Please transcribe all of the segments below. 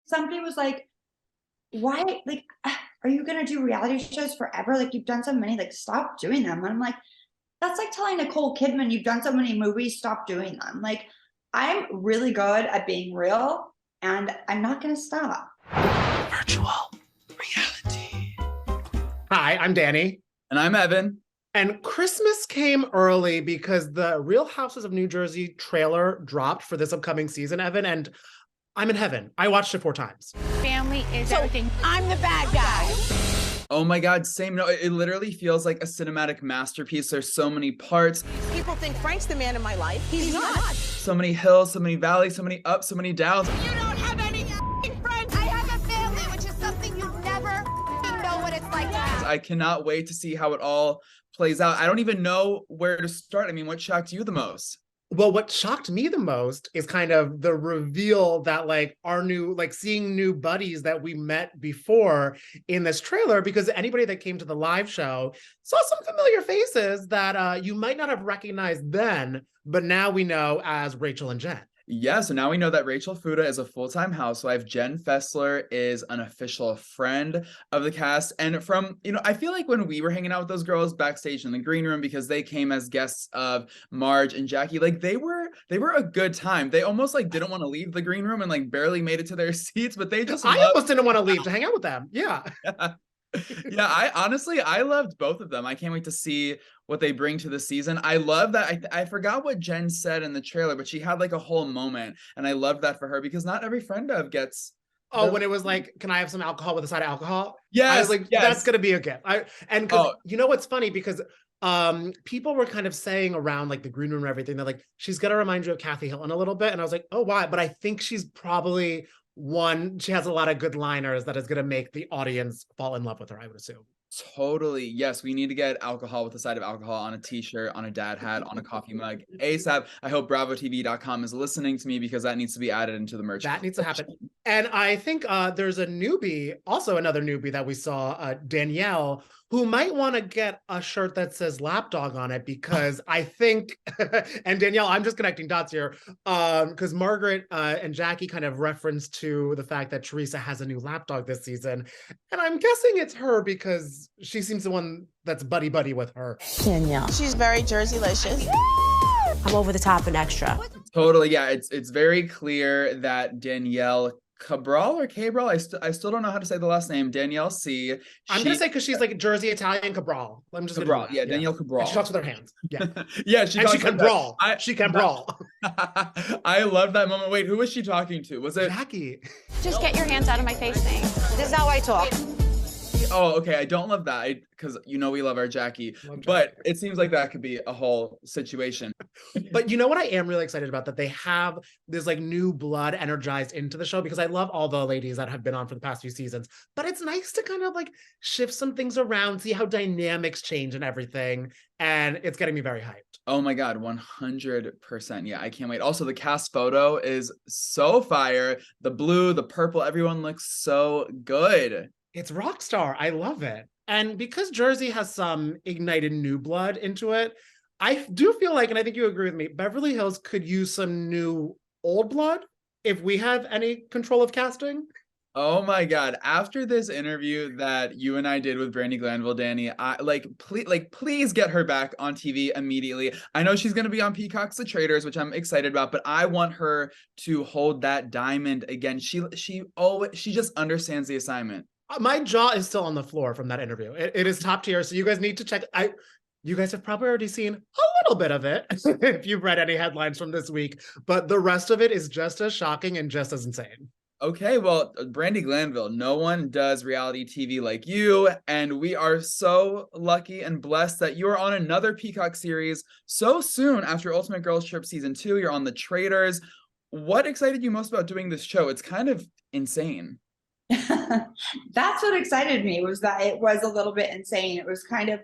somebody was like, why, like, are you gonna do reality shows forever? Like, you've done so many, like, stop doing them. And I'm like, that's like telling Nicole Kidman, you've done so many movies, stop doing them. Like, I'm really good at being real, and I'm not gonna stop. Virtual reality. Hi, I'm Danny. And I'm Evan. And Christmas came early because the Real Houses of New Jersey trailer dropped for this upcoming season, Evan, and I'm in heaven. I watched it 4 times. Family is everything. I'm the bad guy. Oh my God, same. No, it literally feels like a cinematic masterpiece. There's so many parts. People think Frank's the man in my life. He's not. So many hills, so many valleys, so many ups, so many downs. You don't have any friends. I have a family, which is something you never know what it's like to have. I cannot wait to see how it all plays out. I don't even know where to start. I mean, what shocked you the most? Well, what shocked me the most is kind of the reveal that like our new, like seeing new buddies that we met before in this trailer, because anybody that came to the live show saw some familiar faces that you might not have recognized then, but now we know as Rachel and Jen. Yeah, so now we know that Rachel Fuda is a full-time housewife. Jen Fessler is an official friend of the cast. And from, I feel like when we were hanging out with those girls backstage in the green room, because they came as guests of Marge and Jackie, like they were a good time. They almost like didn't want to leave the green room and like barely made it to their seats, but they just I almost didn't want to leave to hang out with them. Yeah. Yeah, I loved both of them. I can't wait to see what they bring to the season. I love that. I forgot what Jen said in the trailer, but she had like a whole moment, and I loved that for her because not every friend of gets. Oh, when it was like, can I have some alcohol with a side of alcohol? Yes, I was like, yes. That's gonna be a gift. You know what's funny, because people were kind of saying around like the green room and everything, they're like, she's gonna remind you of Kathy Hilton a little bit, and I was like, oh, why? But I think she's probably she has a lot of good liners that is going to make the audience fall in love with her, I would assume. Totally. Yes, we need to get alcohol with a side of alcohol on a t-shirt, on a dad hat, on a coffee mug ASAP. I hope BravoTV.com is listening to me because that needs to be added into the merch. That needs to happen. And I think there's a newbie, also another newbie that we saw, Danielle, who might want to get a shirt that says lapdog on it, because I think, and Danielle, I'm just connecting dots here, because Margaret and Jackie kind of referenced to the fact that Teresa has a new lapdog this season. And I'm guessing it's her because she seems the one that's buddy-buddy with her. Danielle. She's very Jersey-licious. I'm over the top and extra. Totally, yeah. It's very clear that Danielle Cabral or Cabral, I still don't know how to say the last name. Danielle C. I'm gonna say because she's like Jersey Italian Cabral. I'm just Cabral, yeah, Danielle Cabral. And she talks with her hands. Yeah, yeah, she can brawl. She can brawl. I love that moment. Wait, who was she talking to? Was it Jackie? Just get your hands out of my face thing. This is how I talk. Oh, okay. I don't love that because we love our Jackie, but it seems like that could be a whole situation. But you know what I am really excited about? That they have this like new blood energized into the show, because I love all the ladies that have been on for the past few seasons, but it's nice to kind of like shift some things around, see how dynamics change and everything. And it's getting me very hyped. Oh my God, 100%. Yeah, I can't wait. Also, the cast photo is so fire. The blue, the purple, everyone looks so good. It's rock star. I love it. And because Jersey has some ignited new blood into it, I do feel like, and I think you agree with me, Beverly Hills could use some new old blood if we have any control of casting. Oh my God. After this interview that you and I did with Brandi Glanville, Danny, please get her back on TV immediately. I know she's going to be on Peacock's The Traitors, which I'm excited about, but I want her to hold that diamond again. She just understands the assignment. My jaw is still on the floor from that interview. It is top tier. So you guys need to check. You guys have probably already seen a little bit of it if you've read any headlines from this week, but the rest of it is just as shocking and just as insane. Okay, well, Brandi Glanville, no one does reality TV like you, and we are so lucky and blessed that you are on another Peacock series so soon after Ultimate Girls Trip Season 2. You're on The Traitors. What excited you most about doing this show? It's kind of insane. That's what excited me, was that it was a little bit insane. It was kind of,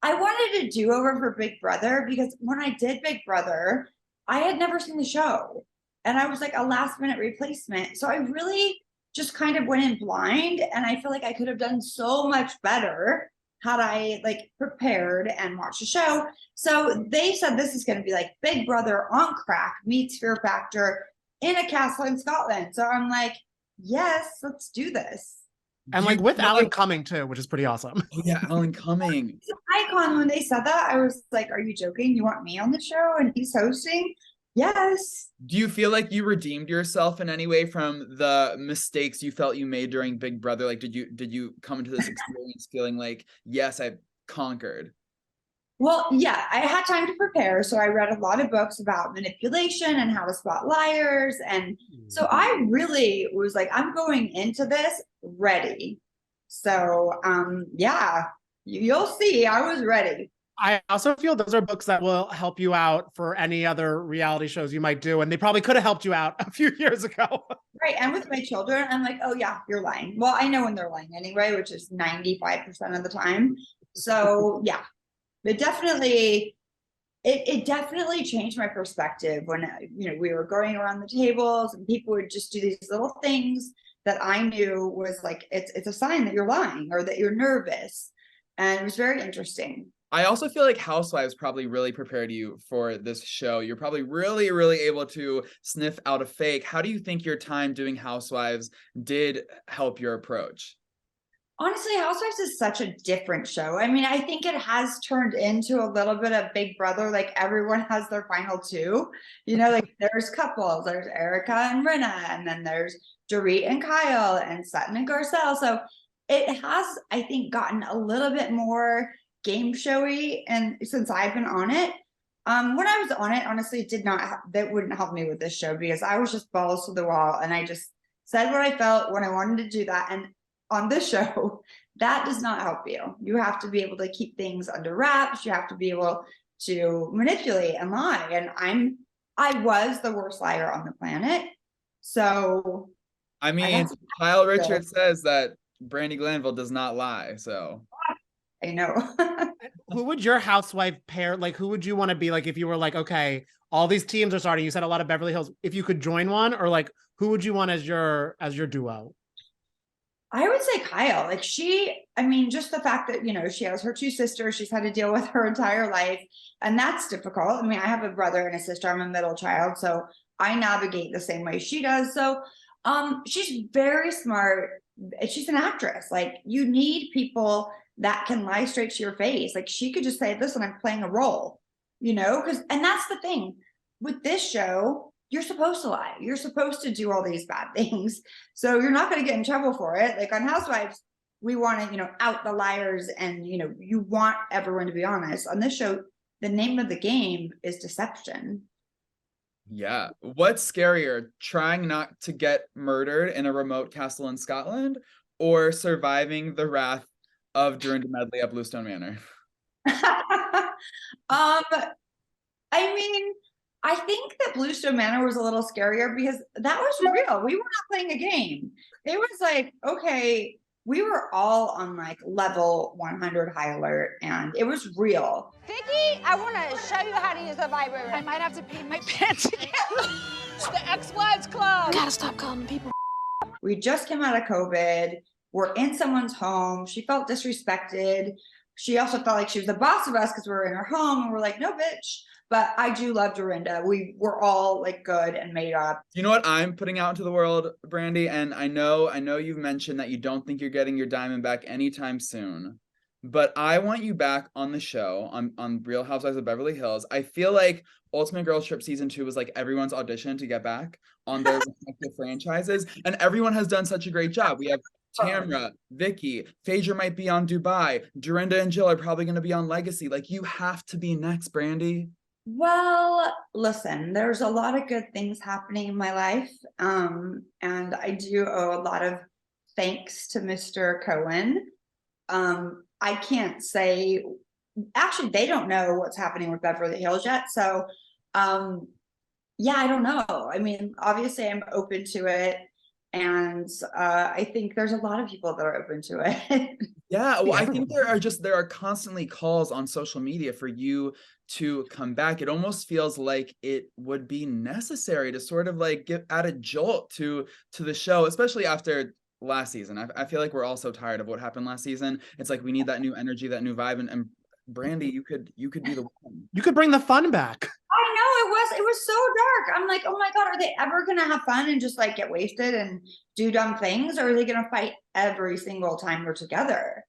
I wanted a do-over for Big Brother, because when I did Big Brother, I had never seen the show, and I was like a last-minute replacement. So I really just kind of went in blind, and I feel like I could have done so much better had I like prepared and watched the show. So they said this is going to be like Big Brother on crack meets Fear Factor in a castle in Scotland. So I'm like, yes, let's do this. And Do like you with feel Alan like- coming too, which is pretty awesome. Oh yeah, Alan Cumming. He's an icon. When they said that, I was like, are you joking? You want me on the show and he's hosting? Yes. Do you feel like you redeemed yourself in any way from the mistakes you felt you made during Big Brother? Like, did you come into this experience feeling like, yes, I've conquered? Well, yeah, I had time to prepare. So I read a lot of books about manipulation and how to spot liars. And so I really was like, I'm going into this ready. So yeah, you'll see, I was ready. I also feel those are books that will help you out for any other reality shows you might do. And they probably could have helped you out a few years ago. Right. And with my children, I'm like, oh yeah, you're lying. Well, I know when they're lying anyway, which is 95% of the time. So yeah, it definitely changed my perspective when, you know, we were going around the tables and people would just do these little things that I knew was like, it's a sign that you're lying or that you're nervous. And it was very interesting. I also feel like Housewives probably really prepared you for this show. You're probably really, really able to sniff out a fake. How do you think your time doing Housewives did help your approach? Honestly, Housewives is such a different show. I mean, I think it has turned into a little bit of Big Brother. Like everyone has their final two, you know, like there's couples, there's Erica and Rinna, and then there's Dorit and Kyle and Sutton and Garcelle. So it has, I think, gotten a little bit more game showy. And since I've been on it, when I was on it, honestly, it did not, that wouldn't help me with this show because I was just balls to the wall and I just said what I felt when I wanted to do that. And on this show, that does not help you. You have to be able to keep things under wraps. You have to be able to manipulate and lie. And I was the worst liar on the planet. So I mean, Kyle Richards says that Brandi Glanville does not lie. So I know. Who would your housewife pair, like who would you want to be, like if you were like, okay, all these teams are starting, you said a lot of Beverly Hills, if you could join one, or like who would you want as your duo? I would say Kyle. Like I mean, just the fact that, you know, she has her two sisters, she's had to deal with her entire life, and that's difficult. I mean, I have a brother and a sister, I'm a middle child, so I navigate the same way she does. So she's very smart. She's an actress. Like you need people that can lie straight to your face. Like she could just say, listen, I'm playing a role, you know, and that's the thing with this show. You're supposed to lie. You're supposed to do all these bad things. So you're not going to get in trouble for it. Like on Housewives, we want to, you know, out the liars and, you know, you want everyone to be honest. On this show, the name of the game is deception. yeah. What's scarier, trying not to get murdered in a remote castle in Scotland or surviving the wrath of Dorinda Medley at Bluestone Manor? I mean, I think that Bluestone Manor was a little scarier because that was real. We were not playing a game. It was like, okay, we were all on like level 100 high alert and it was real. Vicky, I want to show you how to use the vibrator. I might have to pee my pants again. It's the Ex-Wives Club. Gotta stop calling people. We just came out of COVID. We're in someone's home. She felt disrespected. She also felt like she was the boss of us because we were in her home and we're like, no, bitch. But I do love Dorinda. We were all like good and made up. You know what I'm putting out into the world, Brandi? And I know you've mentioned that you don't think you're getting your diamond back anytime soon. But I want you back on the show on Real Housewives of Beverly Hills. I feel like Ultimate Girls Trip Season 2 was like everyone's audition to get back on their respective franchises. And everyone has done such a great job. We have Tamra, Vicky, Phaedra might be on Dubai. Dorinda and Jill are probably going to be on Legacy. Like you have to be next, Brandi. Well, listen, there's a lot of good things happening in my life. And I do owe a lot of thanks to Mr. Cohen. I can't say, actually, they don't know what's happening with Beverly Hills yet. So, yeah, I don't know. I mean, obviously I'm open to it. And I think there's a lot of people that are open to it. Yeah, well, I think there are constantly calls on social media for you to come back. It almost feels like it would be necessary to sort of like add a jolt to the show, especially after last season. I feel like we're all so tired of what happened last season. It's like we need that new energy, that new vibe. And Brandi, you could be the one. You could bring the fun back. I know it was so dark. I'm like, oh my God, are they ever gonna have fun and just like get wasted and do dumb things? Or are they gonna fight every single time we're together?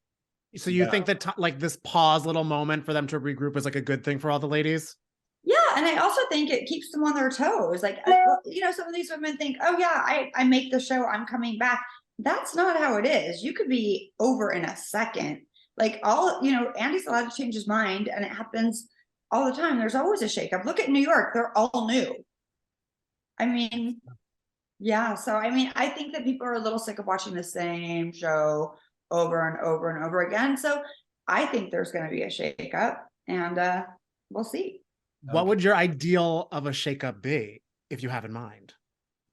So you Yeah. think that like this pause little moment for them to regroup is like a good thing for all the ladies? Yeah, and I also think it keeps them on their toes. Like, you know, some of these women think, oh yeah, I make the show, I'm coming back. That's not how it is. You could be over in a second. Like you know, Andy's allowed to change his mind, and it happens all the time. There's always a shakeup. Look at New York, they're all new. I mean, yeah, so I mean, I think that people are a little sick of watching the same show over and over and over again. So I think there's going to be a shakeup, and we'll see. What would your ideal of a shakeup be, if you have in mind?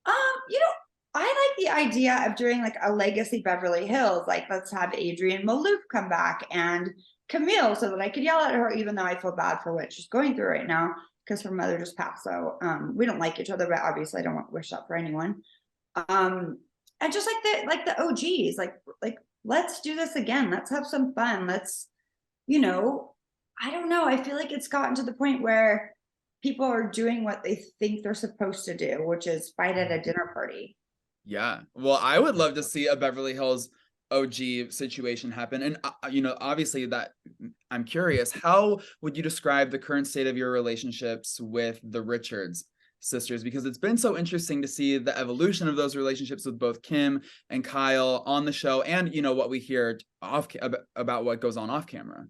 You know, I like the idea of doing like a legacy Beverly Hills. Like, let's have Adrienne Maloof come back and Camille, so that I could yell at her, even though I feel bad for what she's going through right now because her mother just passed. So we don't like each other, but obviously I don't want to wish that for anyone. And just like the OGs, like let's do this again. Let's have some fun. Let's, you know, I don't know. I feel like it's gotten to the point where people are doing what they think they're supposed to do, which is fight at a dinner party. Yeah. Well, I would love to see a Beverly Hills OG situation happen. And, you know, obviously that I'm curious, how would you describe the current state of your relationships with the Richards sisters? Because it's been so interesting to see the evolution of those relationships with both Kim and Kyle on the show, and, you know, what we hear about what goes on off camera.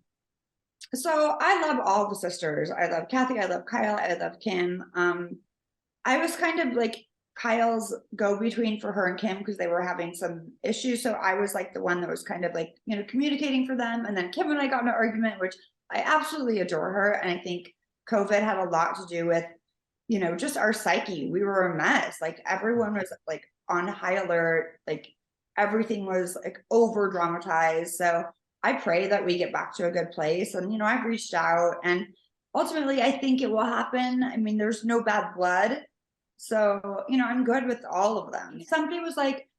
So I love all the sisters. I love Kathy. I love Kyle. I love Kim. I was kind of like Kyle's go-between for her and Kim because they were having some issues. So I was like the one that was kind of like, you know, communicating for them. And then Kim and I got in an argument, which I absolutely adore her. And I think COVID had a lot to do with, you know, just our psyche. We were a mess. Like everyone was like on high alert. Like everything was like over dramatized. So I pray that we get back to a good place. And, you know, I've reached out, and ultimately I think it will happen. I mean, there's no bad blood. So, you know, I'm good with all of them. Somebody was like,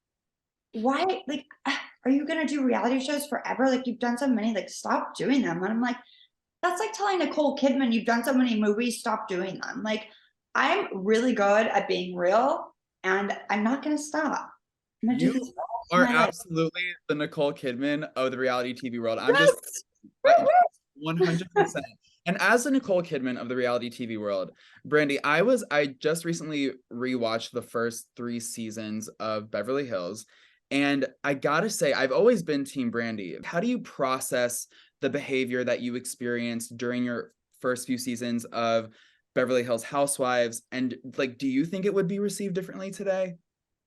why, like, are you going to do reality shows forever? Like, you've done so many, like, stop doing them. And I'm like, that's like telling Nicole Kidman, you've done so many movies, stop doing them. Like, I'm really good at being real, and I'm not going to stop. I'm gonna do this all Are my life. absolutely the Nicole Kidman of the reality TV world. I'm Yes! just 100%. And as the Nicole Kidman of the reality TV world, Brandi, I just recently rewatched the first 3 seasons of Beverly Hills, and I gotta say, I've always been Team Brandi. How do you process the behavior that you experienced during your first few seasons of Beverly Hills Housewives? And like, do you think it would be received differently today?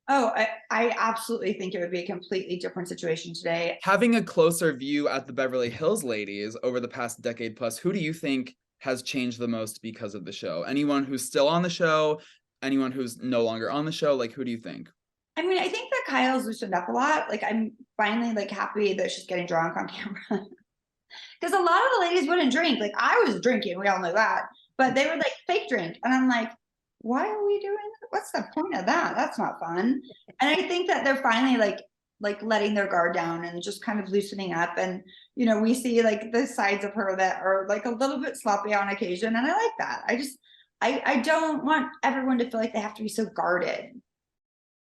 Oh, I absolutely think it would be a completely different situation today. Having a closer view at the Beverly Hills ladies over the past decade plus, who do you think has changed the most because of the show? Anyone who's still on the show? Anyone who's no longer on the show? Like, who do you think? I mean, I think that Kyle's loosened up a lot. Like, I'm finally like happy that she's getting drunk on camera. Because a lot of the ladies wouldn't drink. Like, I was drinking, we all know that. But they would like fake drink. And I'm like, why are we doing that? What's the point of that? That's not fun. And I think that they're finally like letting their guard down and just kind of loosening up. And, you know, we see like the sides of her that are like a little bit sloppy on occasion. And I like that. I don't want everyone to feel like they have to be so guarded.